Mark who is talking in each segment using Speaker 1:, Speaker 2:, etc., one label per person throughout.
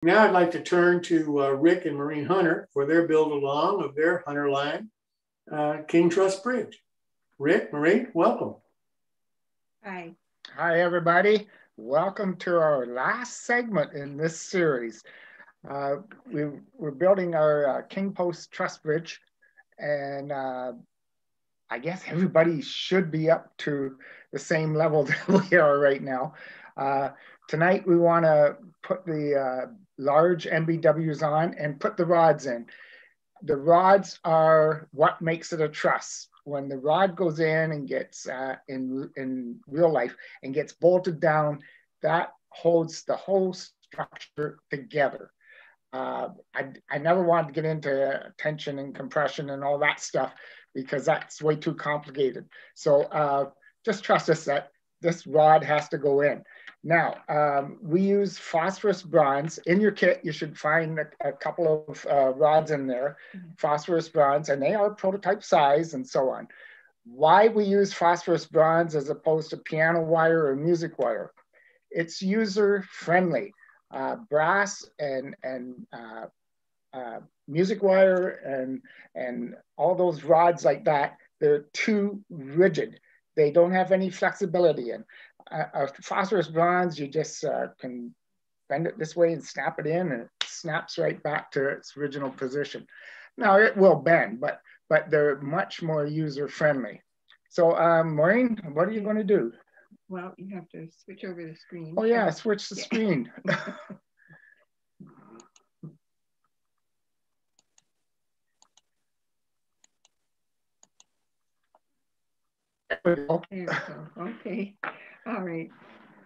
Speaker 1: Now I'd like to turn to Rick and Maureen Hunter for their build along of their Hunterline King Truss Bridge. Rick, Maureen, welcome.
Speaker 2: Hi.
Speaker 3: Hi, everybody. Welcome to our last segment in this series. We're building our King Post Truss Bridge, and I guess everybody should be up to the same level that we are right now. Tonight, we want to put the large MBWs on and put the rods in. The rods are what makes it a truss. When the rod goes in and gets in real life and gets bolted down, that holds the whole structure together. I never wanted to get into tension and compression and all that stuff because that's way too complicated. So just trust us that this rod has to go in. Now, we use phosphorus bronze. In your kit, you should find a couple of rods in there, phosphorus bronze, and they are prototype size and so on. Why we use phosphorus bronze as opposed to piano wire or music wire? It's user friendly. Brass and music wire and all those rods like that, they're too rigid. They don't have any flexibility in. Phosphorus bronze, you just can bend it this way and snap it in, and it snaps right back to its original position. Now it will bend, but they're much more user friendly. So Maureen, what are you going to do?
Speaker 2: Well, you have to switch over the screen.
Speaker 3: Oh yeah, switch the screen.
Speaker 2: There we go. Okay. All right.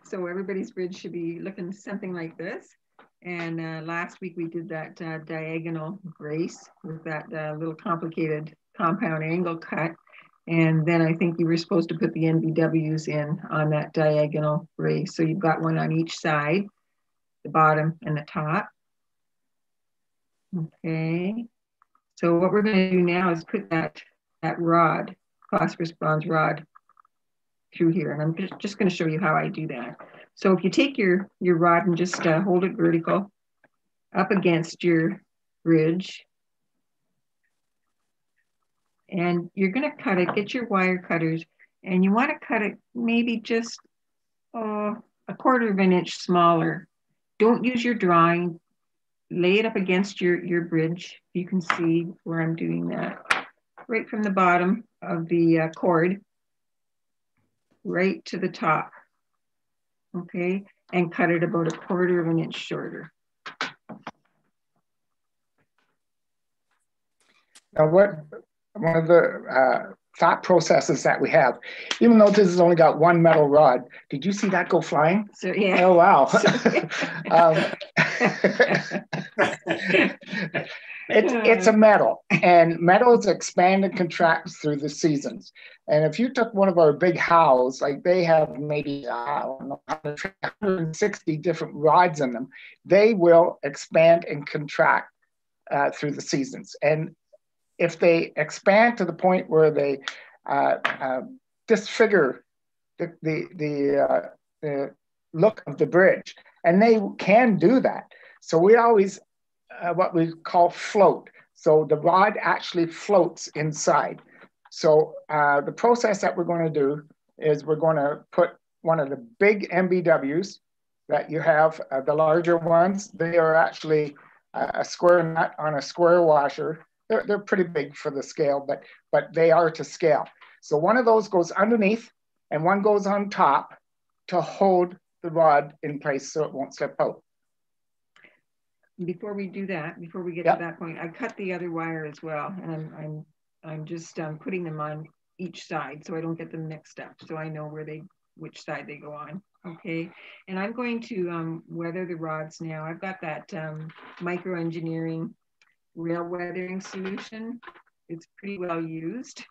Speaker 2: So everybody's bridge should be looking something like this. And last week we did that diagonal brace with that little complicated compound angle cut. And then I think you were supposed to put the NBWs in on that diagonal brace. So you've got one on each side, the bottom and the top. Okay. So what we're going to do now is put that rod, phosphorus bronze rod, through here. And I'm just going to show you how I do that. So if you take your rod and just hold it vertical up against your bridge, and you're going to cut it, get your wire cutters, and you want to cut it maybe just a 1/4 of an inch smaller. Don't use your drawing. Lay it up against your bridge. You can see where I'm doing that. Right from the bottom of the cord, right to the top. Okay, and cut it about 1/4 of an inch shorter.
Speaker 3: Now, one of the thought processes that we have, even though this has only got one metal rod, did you see that go flying?
Speaker 2: So, yeah.
Speaker 3: Oh, wow. It's a metal, and metals expand and contract through the seasons. And if you took one of our big howls, like they have maybe 160 different rods in them, they will expand and contract through the seasons. And if they expand to the point where they disfigure the look of the bridge, and they can do that. So we always what we call float. So the rod actually floats inside. So the process that we're going to do is we're going to put one of the big MBWs that you have, the larger ones. They are actually a square nut on a square washer. They're pretty big for the scale, but they are to scale. So one of those goes underneath and one goes on top to hold the rod in place so it won't slip out.
Speaker 2: Before we do that, before we get to that point, I cut the other wire as well, and I'm just putting them on each side so I don't get them mixed up, so I know which side they go on. Okay, and I'm going to weather the rods now. I've got that micro engineering rail weathering solution. It's pretty well used.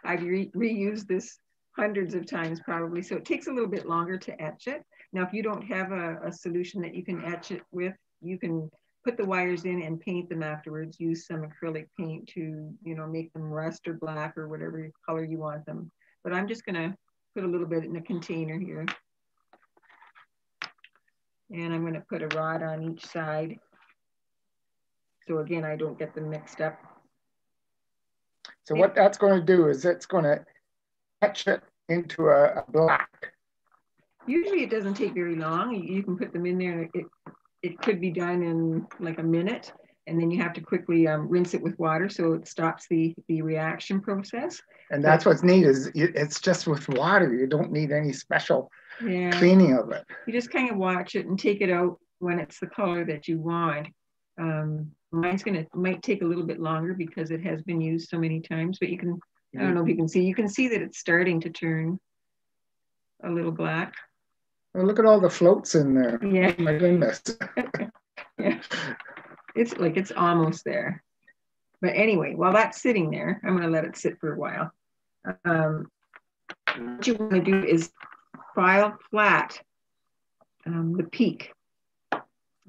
Speaker 2: I've reused this hundreds of times probably, so it takes a little bit longer to etch it. Now, if you don't have a solution that you can etch it with, you can put the wires in and paint them afterwards. Use some acrylic paint to, make them rust or black or whatever color you want them. But I'm just gonna put a little bit in a container here. And I'm going to put a rod on each side. So again, I don't get them mixed up.
Speaker 3: So what that's going to do is it's going to etch it into a black.
Speaker 2: Usually it doesn't take very long. You can put them in there and it could be done in like a minute. And then you have to quickly rinse it with water so it stops the reaction process.
Speaker 3: And that's what's neat is it's just with water. You don't need any special cleaning of it.
Speaker 2: You just kind of watch it and take it out when it's the color that you want. Mine's might take a little bit longer because it has been used so many times, but you can, I don't know if you can see that it's starting to turn a little black.
Speaker 3: Oh, look at all the floats in there.
Speaker 2: Yeah.
Speaker 3: Oh my goodness.
Speaker 2: Yeah. It's almost there. But anyway, while that's sitting there, I'm going to let it sit for a while. What you want to do is file flat the peak.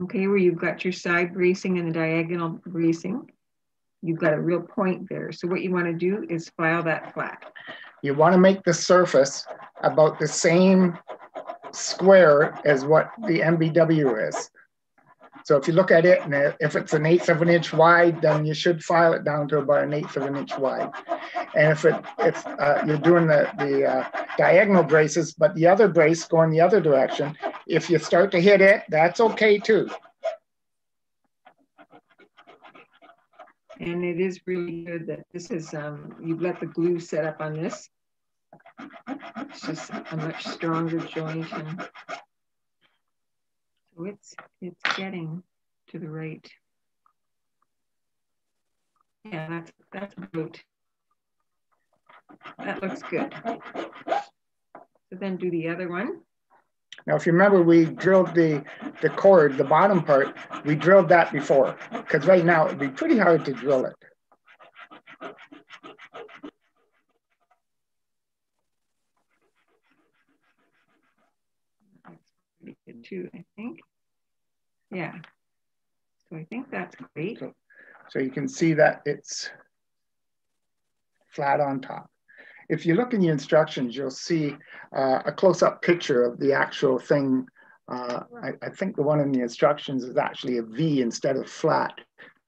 Speaker 2: Okay, where you've got your side bracing and the diagonal bracing. You've got a real point there. So what you want to do is file that flat.
Speaker 3: You want to make the surface about the same square as what the MBW is. So if you look at it, and if it's 1/8 of an inch wide, then you should file it down to about 1/8 of an inch wide. And if you're doing the diagonal braces, but the other brace going the other direction, if you start to hit it, that's okay too.
Speaker 2: And it is really good that this is, you've let the glue set up on this. It's just a much stronger joint. And so it's getting to the right. Yeah, that's good. That looks good. So then do the other one.
Speaker 3: Now, if you remember, we drilled the cord, the bottom part, we drilled that before, because right now it'd be pretty hard to drill it.
Speaker 2: That's pretty good too, I think. Yeah. So I think that's great.
Speaker 3: So you can see that it's flat on top. If you look in the instructions, you'll see a close-up picture of the actual thing. I think the one in the instructions is actually a V instead of flat,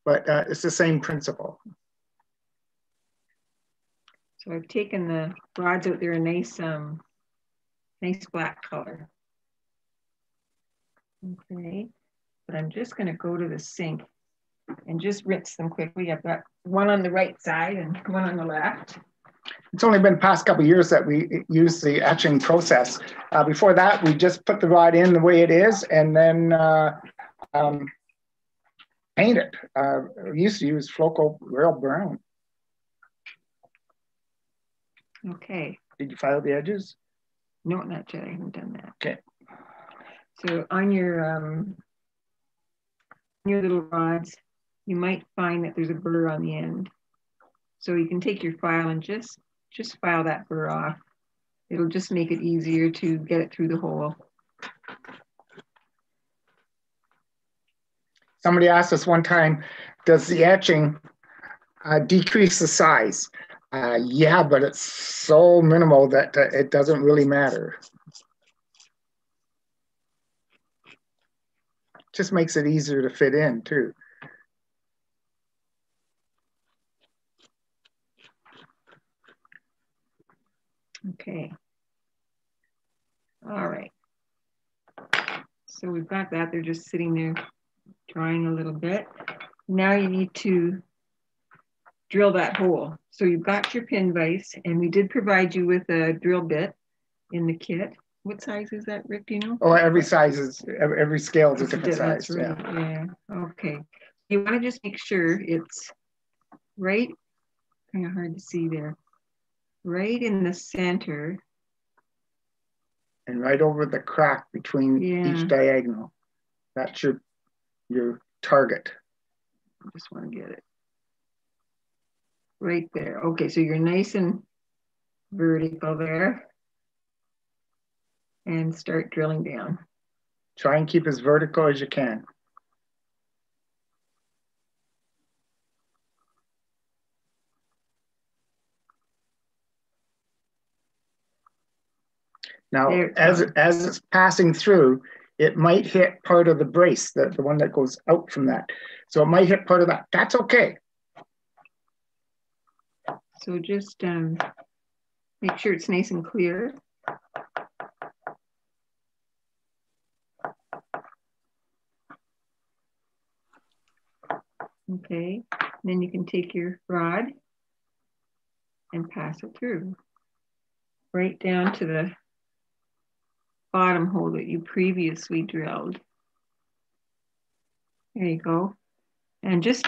Speaker 3: but it's the same principle.
Speaker 2: So I've taken the rods out there, a nice black color. Okay, but I'm just going to go to the sink and just rinse them quickly. I've got one on the right side and one on the left.
Speaker 3: It's only been the past couple of years that we use the etching process. Before that, we just put the rod in the way it is and then paint it. We used to use Floco Rail Brown.
Speaker 2: Okay.
Speaker 3: Did you file the edges?
Speaker 2: No, not yet. I haven't done that.
Speaker 3: Okay.
Speaker 2: So on your little rods, you might find that there's a burr on the end. So you can take your file and just file that burr off. It'll just make it easier to get it through the hole.
Speaker 3: Somebody asked us one time, does the etching decrease the size? Yeah, but it's so minimal that it doesn't really matter. Just makes it easier to fit in too.
Speaker 2: Okay. All right. So we've got that. They're just sitting there drying a little bit. Now you need to drill that hole. So you've got your pin vise, and we did provide you with a drill bit in the kit. What size is that, Rick? Do you know?
Speaker 3: Oh, every size is, every scale is a different size.
Speaker 2: Right. Yeah. Okay. You want to just make sure it's right, kind of hard to see there, right in the center.
Speaker 3: And right over the crack between each diagonal. That's your target.
Speaker 2: I just want to get it right there. Okay, so you're nice and vertical there. And start drilling down.
Speaker 3: Try and keep as vertical as you can. Now, as it's passing through, it might hit part of the brace, the one that goes out from that. So it might hit part of that. That's okay.
Speaker 2: So just make sure it's nice and clear. Okay, then you can take your rod and pass it through right down to the bottom hole that you previously drilled. There you go. And just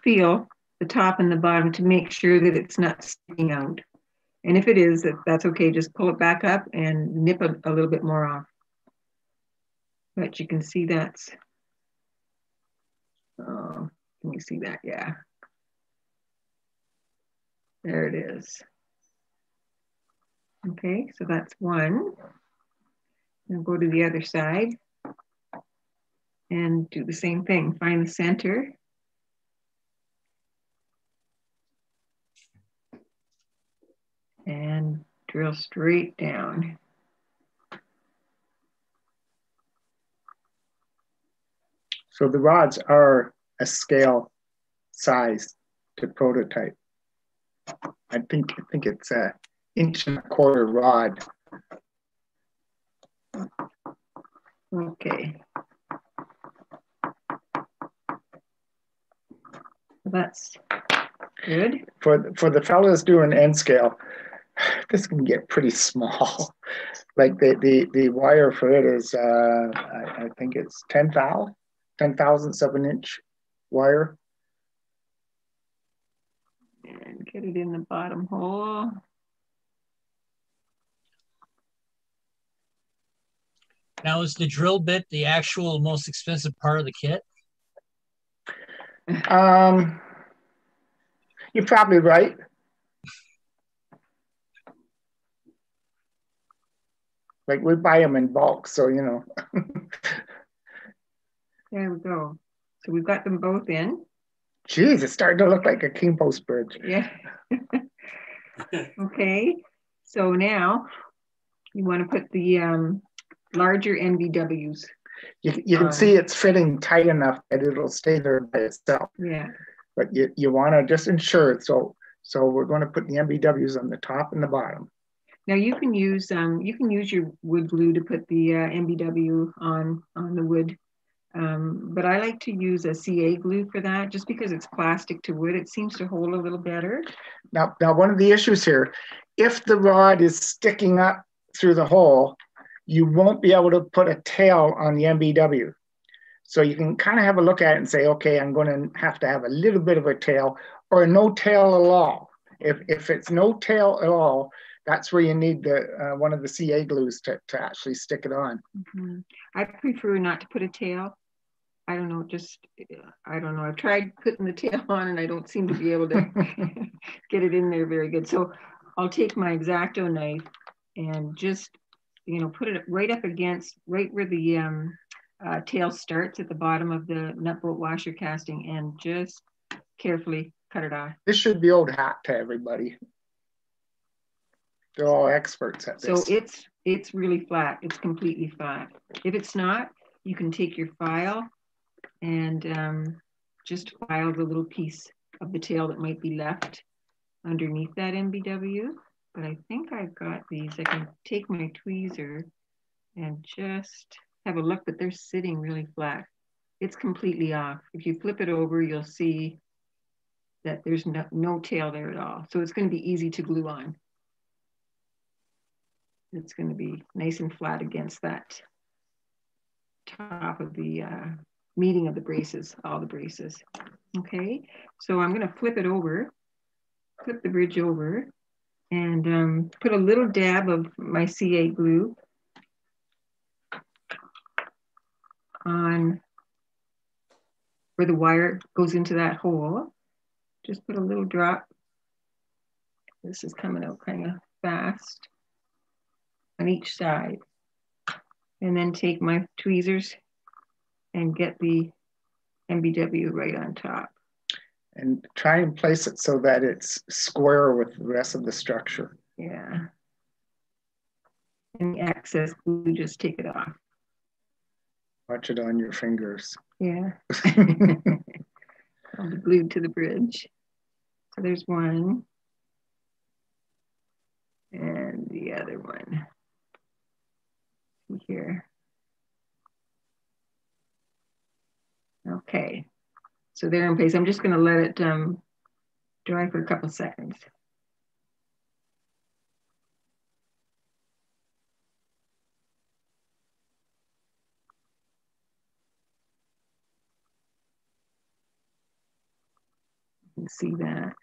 Speaker 2: feel the top and the bottom to make sure that it's not sticking out. And if it is, that's okay. Just pull it back up and nip a little bit more off. But you can see that's, oh, can you see that? Yeah. There it is. Okay, so that's one. Now go to the other side and do the same thing. Find the center. And drill straight down.
Speaker 3: So the rods are a scale size to prototype. I think it's an 1.25 rod.
Speaker 2: Okay. That's good.
Speaker 3: For the fellows doing N scale, this can get pretty small. Like the wire for it is, I think it's 10 thousandths of an inch wire.
Speaker 2: And get it in the bottom hole.
Speaker 4: Now, is the drill bit the actual most expensive part of the kit?
Speaker 3: You're probably right. Like we buy them in bulk, so you know.
Speaker 2: There we go. So we've got them both in.
Speaker 3: Geez, it's starting to look like a King Post Bridge.
Speaker 2: Yeah. Okay. So now you want to put the larger NBWs.
Speaker 3: You can see it's fitting tight enough that it'll stay there by itself.
Speaker 2: Yeah.
Speaker 3: But you want to just ensure it. So we're going to put the NBWs on the top and the bottom.
Speaker 2: Now you can use your wood glue to put the NBW on the wood. But I like to use a CA glue for that, just because it's plastic to wood. It seems to hold a little better.
Speaker 3: Now one of the issues here, if the rod is sticking up through the hole, you won't be able to put a tail on the NBW. So you can kind of have a look at it and say, okay, I'm going to have a little bit of a tail or no tail at all. If it's no tail at all, that's where you need the one of the CA glues to actually stick it on.
Speaker 2: Mm-hmm. I prefer not to put a tail. I don't know, I don't know. I've tried putting the tail on and I don't seem to be able to get it in there very good. So I'll take my X-Acto knife and just, put it right up against, right where the tail starts at the bottom of the nut bolt washer casting, and just carefully cut it off.
Speaker 3: This should be old hat to everybody. They're all experts at this.
Speaker 2: So it's really flat. It's completely flat. If it's not, you can take your file and just file the little piece of the tail that might be left underneath that NBW. But I think I've got these. I can take my tweezer and just have a look, but they're sitting really flat. It's completely off. If you flip it over, you'll see that there's no tail there at all. So it's going to be easy to glue on. It's going to be nice and flat against that top of the meeting of the braces, all the braces. Okay, so I'm going to flip the bridge over, and put a little dab of my CA glue on where the wire goes into that hole. Just put a little drop. This is coming out kind of fast on each side. And then take my tweezers and get the NBW right on top.
Speaker 3: And try and place it so that it's square with the rest of the structure.
Speaker 2: Yeah. And the excess glue, just take it off.
Speaker 3: Watch it on your fingers.
Speaker 2: Yeah. I'll be glued to the bridge. So there's one. And the other one here. Okay. So they're in place. I'm just going to let it dry for a couple seconds. You can see that.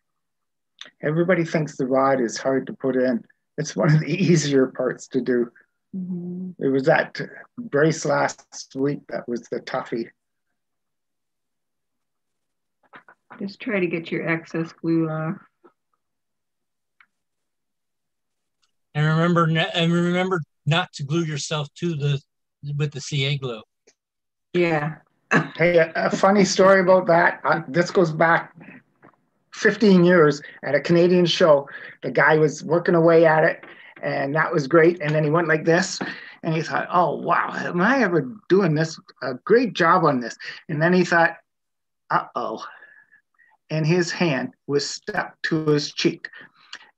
Speaker 3: Everybody thinks the rod is hard to put in. It's one of the easier parts to do.
Speaker 2: Mm-hmm.
Speaker 3: It was that brace last week that was the toughie.
Speaker 2: Just try to get your excess glue off.
Speaker 4: And remember not to glue yourself to with the CA glue.
Speaker 2: Yeah.
Speaker 3: Hey, a funny story about that. This goes back 15 years at a Canadian show. The guy was working away at it, and that was great. And then he went like this, and he thought, "Oh wow, am I ever doing this? A great job on this." And then he thought, "Uh-oh," and his hand was stuck to his cheek.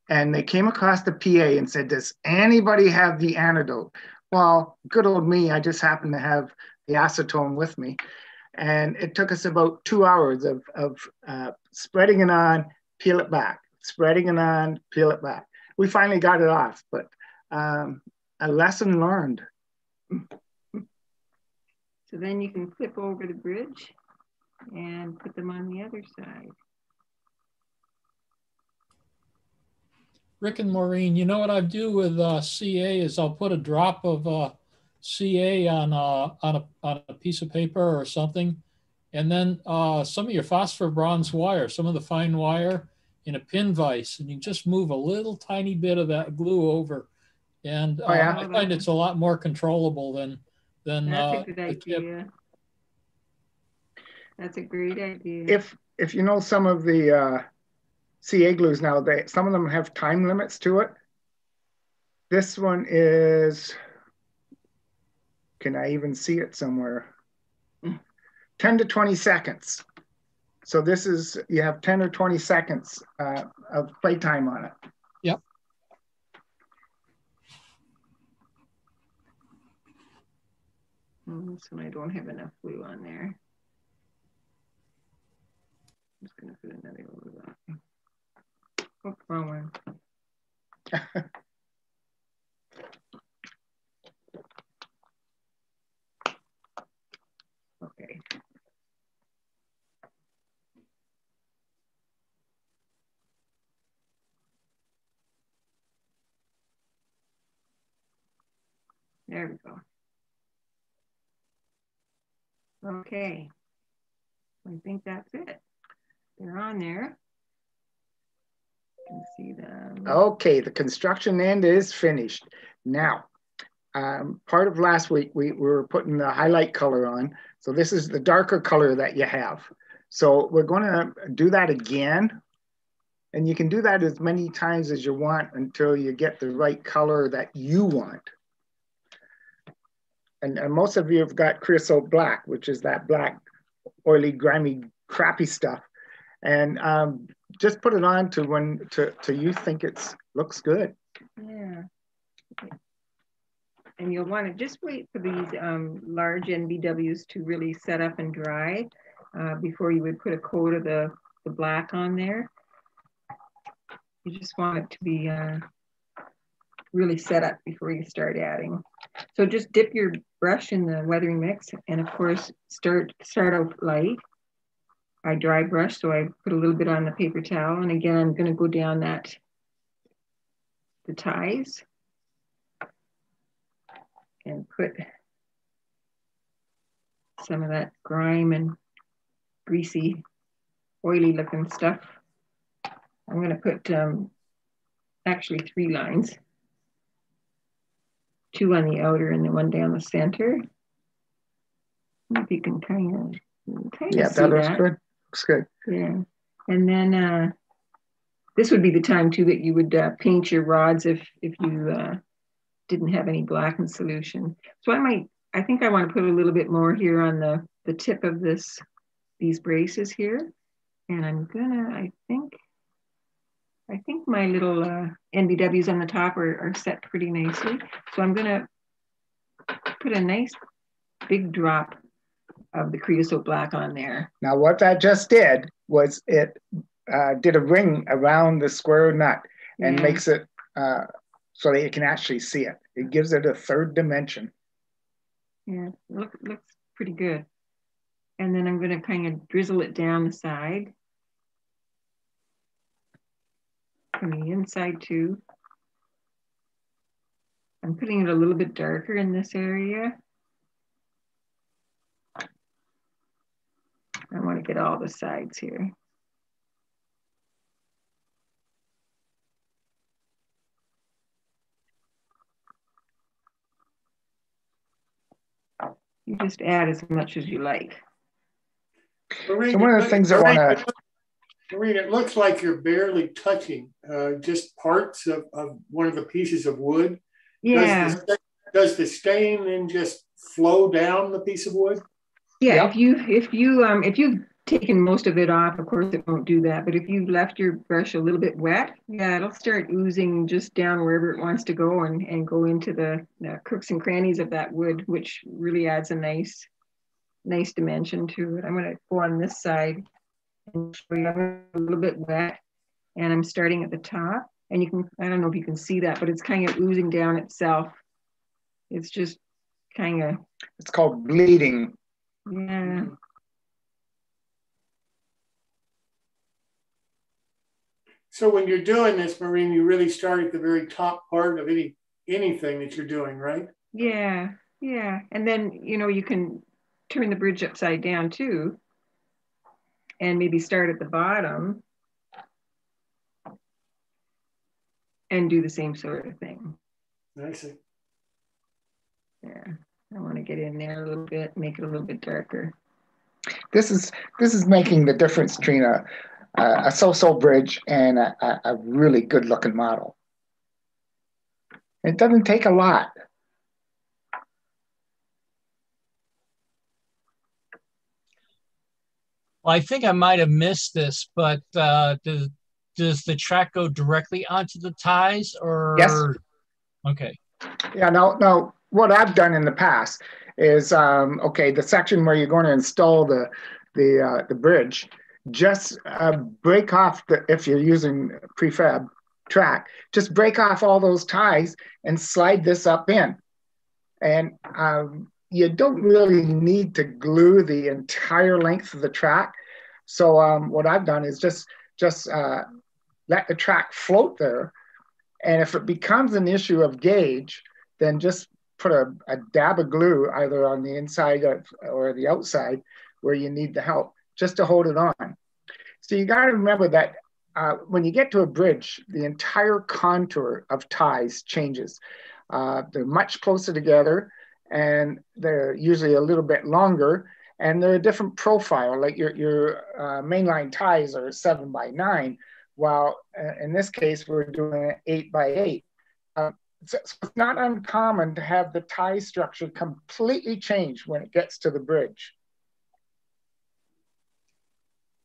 Speaker 3: And they came across the PA and said, "Does anybody have the antidote?" Well, good old me, I just happened to have the acetone with me. And it took us about 2 hours of spreading it on, peel it back, spreading it on, peel it back. We finally got it off, but a lesson learned.
Speaker 2: So then you can flip over the bridge and put them on the other side.
Speaker 5: Rick and Maureen, you know what I do with CA is I'll put a drop of CA on a piece of paper or something, and then some of your phosphor bronze wire, some of the fine wire in a pin vise, and you just move a little tiny bit of that glue over, and I find it's a lot more controllable than
Speaker 2: that's a good idea. That's a great idea.
Speaker 3: If you know some of the CA glues now, some of them have time limits to it. This one is, can I even see it somewhere? 10 to 20 seconds. So this is, you have 10 or 20 seconds of playtime on it.
Speaker 5: Yep.
Speaker 2: This one I don't have enough glue on there. I'm just going to put another glue on. Oh, wrong one. Okay. There we go. Okay. I think that's it. They're on there. You can see them.
Speaker 3: Okay, the construction end is finished. Now, part of last week, we were putting the highlight color on. So this is the darker color that you have. So we're going to do that again. And you can do that as many times as you want until you get the right color that you want. And most of you have got creosote black, which is that black, oily, grimy, crappy stuff. And just put it on to when you think it looks good.
Speaker 2: Yeah. And you'll want to just wait for these large NBWs to really set up and dry before you would put a coat of the black on there. You just want it to be really set up before you start adding. So just dip your brush in the weathering mix, and of course start out light. I dry brush, so I put a little bit on the paper towel, and again I'm going to go down the ties and put some of that grime and greasy, oily looking stuff. I'm going to put actually 3 lines. 2 on the outer and then 1 down the center. If you can kind of see
Speaker 3: that looks good. Looks good.
Speaker 2: Yeah. And then this would be the time too that you would paint your rods if you didn't have any black in solution. So I might I think I want to put a little bit more here on the tip of these braces here. And I'm gonna, I think my little NBWs on the top are set pretty nicely. So I'm gonna put a nice big drop of the creosote black on there.
Speaker 3: Now what that just did was it did a ring around the square nut and makes it so that you can actually see it. It gives it a third dimension.
Speaker 2: Yeah, looks pretty good. And then I'm gonna kind of drizzle it down the side. From the inside too. I'm putting it a little bit darker in this area. I want to get all the sides here. You just add as much as you like.
Speaker 1: Maureen,
Speaker 3: so one of the things I want to...
Speaker 1: Maureen, it looks like you're barely touching just parts of one of the pieces of wood.
Speaker 2: Yeah.
Speaker 1: Does the stain then just flow down the piece of wood?
Speaker 2: Yeah. Yep. If you've taken most of it off, of course it won't do that. But if you left your brush a little bit wet, yeah, it'll start oozing just down wherever it wants to go and go into the crooks and crannies of that wood, which really adds a nice dimension to it. I'm going to go on this side and show you a little bit wet, and I'm starting at the top, and you can, I don't know if you can see that, but it's kind of oozing down itself. It's just kind of,
Speaker 3: it's called bleeding.
Speaker 2: Yeah.
Speaker 1: So when you're doing this, Maureen, you really start at the very top part of anything that you're doing, right?
Speaker 2: Yeah, and then you can turn the bridge upside down too, and maybe start at the bottom and do the same sort of thing.
Speaker 1: I see.
Speaker 2: Yeah, I want to get in there a little bit, make it a little bit darker.
Speaker 3: This is making the difference between a so-so bridge and a really good looking model. It doesn't take a lot.
Speaker 4: Well, I think I might have missed this, but does the track go directly onto the ties, or?
Speaker 3: Yes.
Speaker 4: Okay.
Speaker 3: Yeah, no, what I've done in the past is, okay, the section where you're going to install the bridge, just break off, if you're using prefab track, just break off all those ties and slide this up in. And you don't really need to glue the entire length of the track. So what I've done is just let the track float there. And if it becomes an issue of gauge, then just put a dab of glue either on the inside or the outside where you need the help, just to hold it on. So you got to remember that when you get to a bridge, the entire contour of ties changes. They're much closer together, and they're usually a little bit longer, and they're a different profile. Like your mainline ties are 7x9, while in this case we're doing an 8x8. So it's not uncommon to have the tie structure completely change when it gets to the bridge.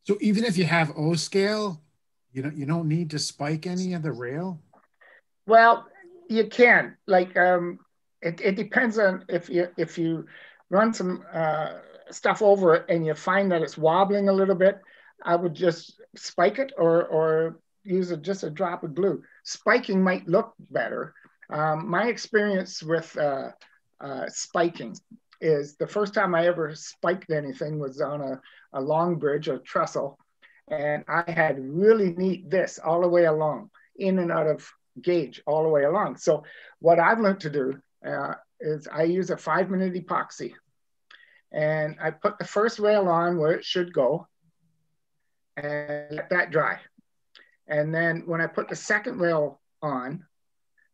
Speaker 6: So even if you have O scale, you don't need to spike any of the rail?
Speaker 3: Well, you can. Like it depends on if you run some stuff over it and you find that it's wobbling a little bit, I would just spike it or use just a drop of glue. Spiking might look better. My experience with spiking is the first time I ever spiked anything was on a long bridge, a trestle, and I had really neat this all the way along, in and out of gauge all the way along. So what I've learned to do is I use a 5-minute epoxy, and I put the first rail on where it should go and let that dry. And then when I put the second rail on,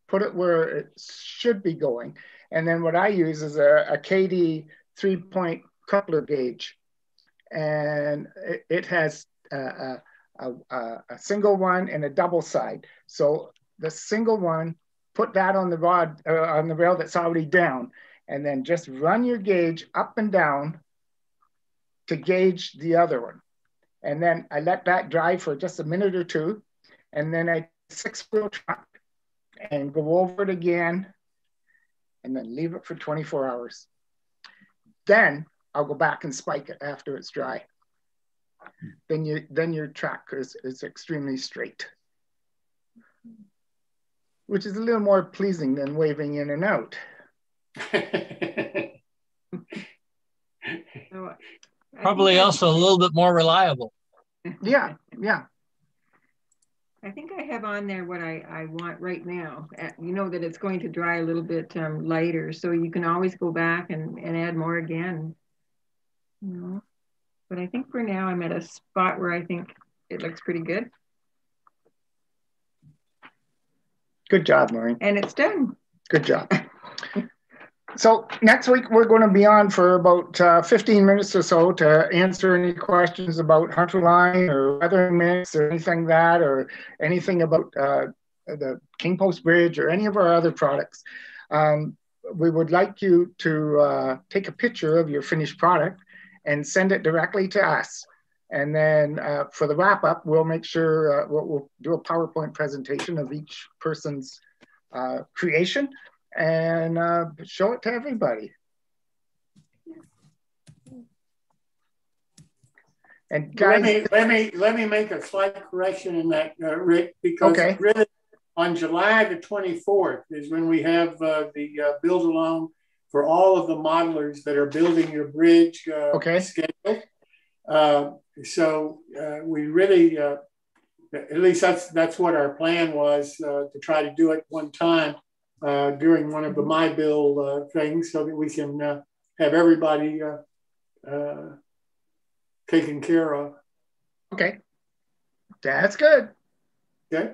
Speaker 3: put it where it should be going. And then what I use is a KD 3-point coupler gauge. And it has a single one and a double side. So the single one, put that on the rod, on the rail that's already down. and then just run your gauge up and down to gauge the other one. And then I let that dry for just a minute or two. And then I 6-wheel truck and go over it again and then leave it for 24 hours. Then I'll go back and spike it after it's dry. Then your track is extremely straight, which is a little more pleasing than waving in and out.
Speaker 4: Probably also a little bit more reliable.
Speaker 3: Yeah, yeah.
Speaker 2: I think I have on there what I want right now. You know that it's going to dry a little bit lighter, so you can always go back and add more again. You know? But I think for now I'm at a spot where I think it looks pretty good.
Speaker 3: Good job, Maureen.
Speaker 2: And it's done.
Speaker 3: Good job. So next week, we're going to be on for about 15 minutes or so to answer any questions about Hunterline or weathering mix or anything that, or anything about the King Post Bridge or any of our other products. We would like you to take a picture of your finished product and send it directly to us. And then for the wrap up, we'll make sure we'll do a PowerPoint presentation of each person's creation and show it to everybody. And guys,
Speaker 1: let me make a slight correction in that, Rick, because really on July the 24th is when we have the build along for all of the modelers that are building your bridge schedule. So we really, at least that's what our plan was, to try to do it one time during one of the My Bill things, so that we can have everybody taken care of.
Speaker 3: Okay, that's good.
Speaker 1: Okay.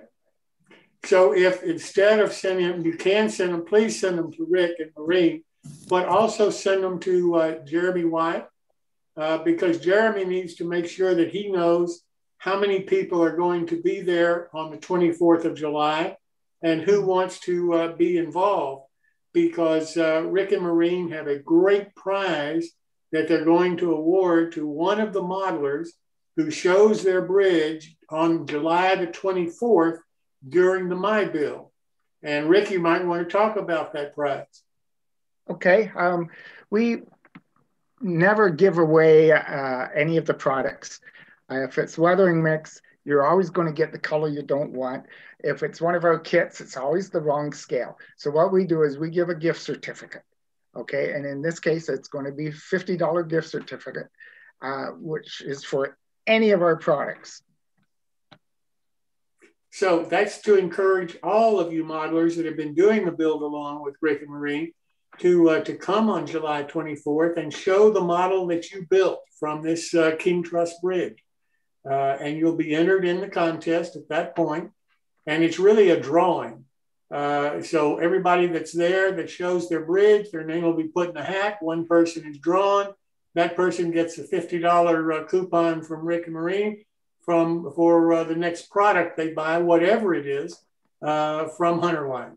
Speaker 1: So if instead of sending them, you can send them, please send them to Rick and Maureen, but also send them to Jeremy Wyatt, because Jeremy needs to make sure that he knows how many people are going to be there on the 24th of July and who wants to be involved, because Rick and Maureen have a great prize that they're going to award to one of the modelers who shows their bridge on July the 24th during the My Bill. And Rick, you might want to talk about that prize.
Speaker 3: Okay, we never give away any of the products. If it's weathering mix, you're always going to get the color you don't want. If it's one of our kits, it's always the wrong scale. So what we do is we give a gift certificate. Okay, and in this case, it's going to be $50 gift certificate, which is for any of our products.
Speaker 1: So that's to encourage all of you modelers that have been doing the build along with Rick and Maureen to come on July 24th and show the model that you built from this King Truss Bridge. And you'll be entered in the contest at that point. And it's really a drawing. So everybody that's there that shows their bridge, their name will be put in a hat. One person is drawn. That person gets a $50 coupon from Rick and Maureen for the next product they buy, whatever it is, from Hunterline.